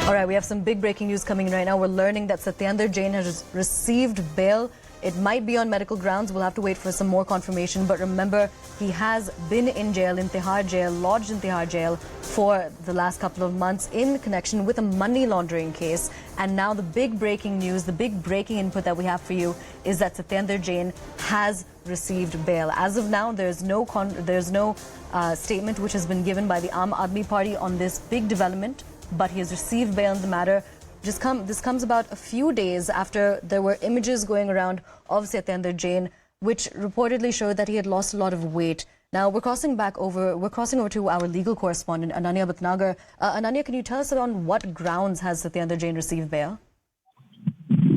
All right, we have some big breaking news coming in right now. We're learning that Satyendar Jain has received bail. It might be on medical grounds. We'll have to wait for some more confirmation. But remember, he has been in jail, in Tihar jail, lodged in Tihar jail for the last couple of months in connection with a money laundering case. And now the big breaking news, the big breaking input that we have for you is that Satyendar Jain has received bail. As of now, there's no statement which has been given by the Aam Aadmi Party on this big development, but he has received bail in the matter. This comes about a few days after there were images going around of Satyendar Jain, which reportedly showed that he had lost a lot of weight. Now we're crossing over to our legal correspondent Ananya Bhatnagar. Ananya, can you tell us on what grounds has Satyendar Jain received bail?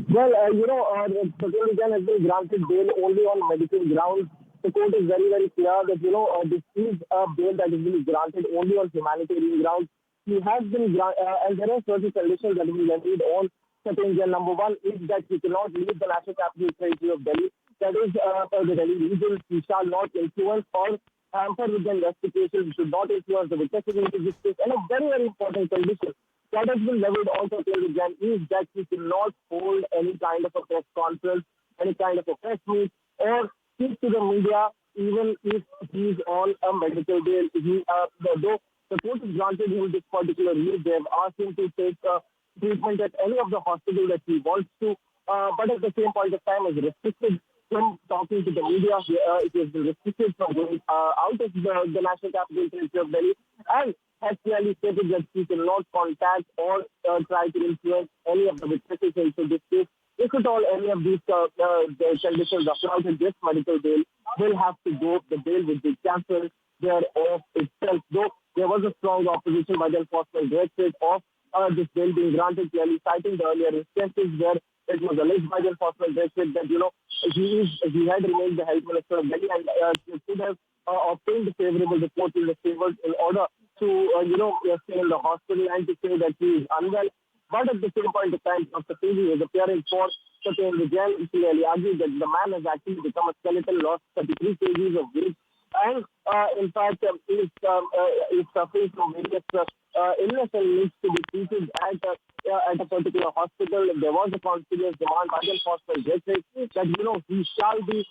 Well, Satyendar Jain has been granted bail only on medical grounds. The court is very, very clear that, this is a bail that is being granted only on humanitarian grounds. He has been, and there are certain conditions that have been levied on Satyendar Jain. Number one is that he cannot leave the National Capital Territory of Delhi. That is the Delhi region. He shall not influence or hamper with the investigation. He should not influence the witnesses in this case. And a very, very important condition that has been levied on Satyendar Jain is that he cannot hold any kind of a press conference, any kind of a press meet, or speak to the media, even if he is on a medical bail. Though the court has granted him this particular leave, they have asked him to take treatment at any of the hospitals that he wants to, but at the same point of time is restricted from talking to the media. It has been restricted from going out of the National Capital Territory of Delhi, and has clearly stated that he cannot contact or try to influence any of the witnesses into this case. If at all any of these conditions apply to this medical bail, will have to go. The bail will be cancelled thereof itself. Though there was a strong opposition by the Enforcement Directorate of this bail being granted, clearly citing the earlier instances where it was alleged by the Enforcement Directorate that, he had remained the Health Minister of Delhi and should have obtained the favorable report in the favors in order to, stay in the hospital and to say that he is unwell. But at the same point of time, Dr. Singh was appearing for Satyendar Jain. He clearly argued that the man has actually become a skeleton, lost 33 kgs of weight, and in fact is suffering from various illness and needs to be treated at a particular hospital. There was a continuous demand by the Enforcement Directorate that he shall be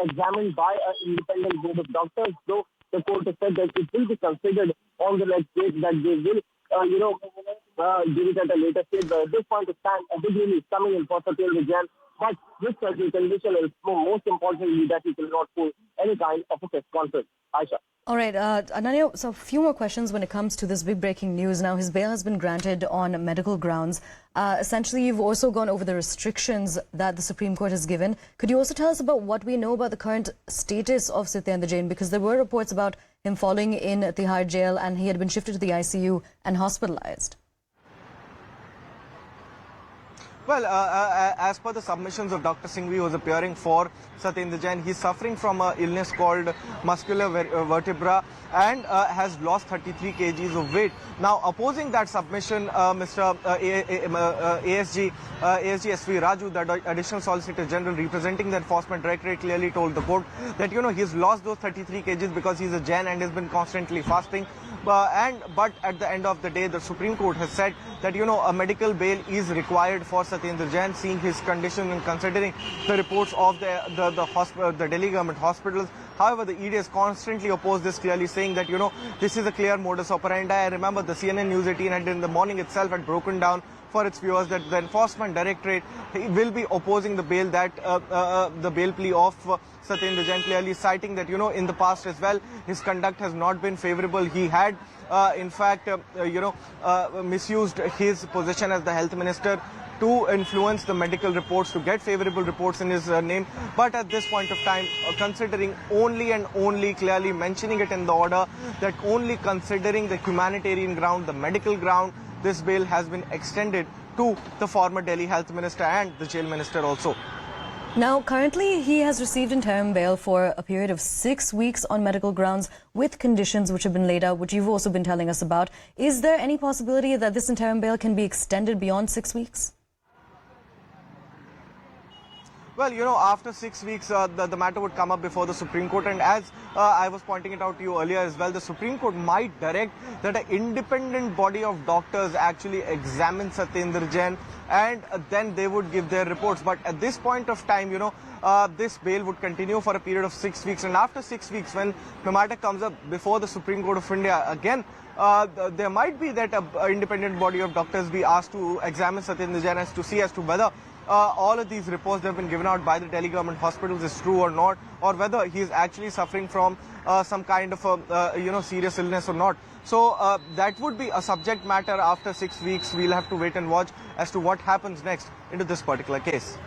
examined by an independent board of doctors. Though the court has said that it will be considered on the next date, that they will give it at a later stage. But at this point of time, a big deal is coming in for Satyendar Jain, but with certain condition, and most importantly, that he will not hold any kind of a press conference. Aisha. All right, Ananya, so a few more questions when it comes to this big breaking news. Now, his bail has been granted on medical grounds. Essentially, you've also gone over the restrictions that the Supreme Court has given. Could you also tell us about what we know about the current status of Satyendar Jain? Because there were reports about him falling in Tihar jail and he had been shifted to the ICU and hospitalized. Well, as per the submissions of Dr. Singhvi, who was appearing for Satyendar Jain, he's suffering from an illness called muscular vertebra and has lost 33 kgs of weight. Now, opposing that submission, Mr. ASG SV Raju, the Additional Solicitor General representing the Enforcement Directorate, clearly told the court that, he's lost those 33 kgs because he's a Jain and has been constantly fasting. But at the end of the day, the Supreme Court has said that, a medical bail is required for Satyendar Jain, seeing his condition and considering the reports of the Delhi government hospitals. However, the ED has constantly opposed this, clearly saying that, this is a clear modus operandi. I remember the CNN News 18 had in the morning itself had broken down for its viewers that the Enforcement Directorate will be opposing the bail the bail plea of Satyendar Jain, clearly citing that, in the past as well, his conduct has not been favorable. He had, in fact, misused his position as the Health Minister to influence the medical reports, to get favorable reports in his name. But at this point of time, considering only and only, clearly mentioning it in the order, that only considering the humanitarian ground, the medical ground, this bail has been extended to the former Delhi Health Minister and the Jail Minister also. Now, currently, he has received interim bail for a period of 6 weeks on medical grounds with conditions which have been laid out, which you've also been telling us about. Is there any possibility that this interim bail can be extended beyond 6 weeks? Well, after 6 weeks, the matter would come up before the Supreme Court. And as I was pointing it out to you earlier as well, the Supreme Court might direct that an independent body of doctors actually examine Satyendra Jain, and then they would give their reports. But at this point of time, this bail would continue for a period of 6 weeks. And after 6 weeks, when the matter comes up before the Supreme Court of India, again, there might be that an independent body of doctors be asked to examine Satyendra Jain as to whether all of these reports that have been given out by the Delhi government hospitals is true or not, or whether he is actually suffering from some kind of serious illness or not. So that would be a subject matter after 6 weeks. We'll have to wait and watch as to what happens next into this particular case.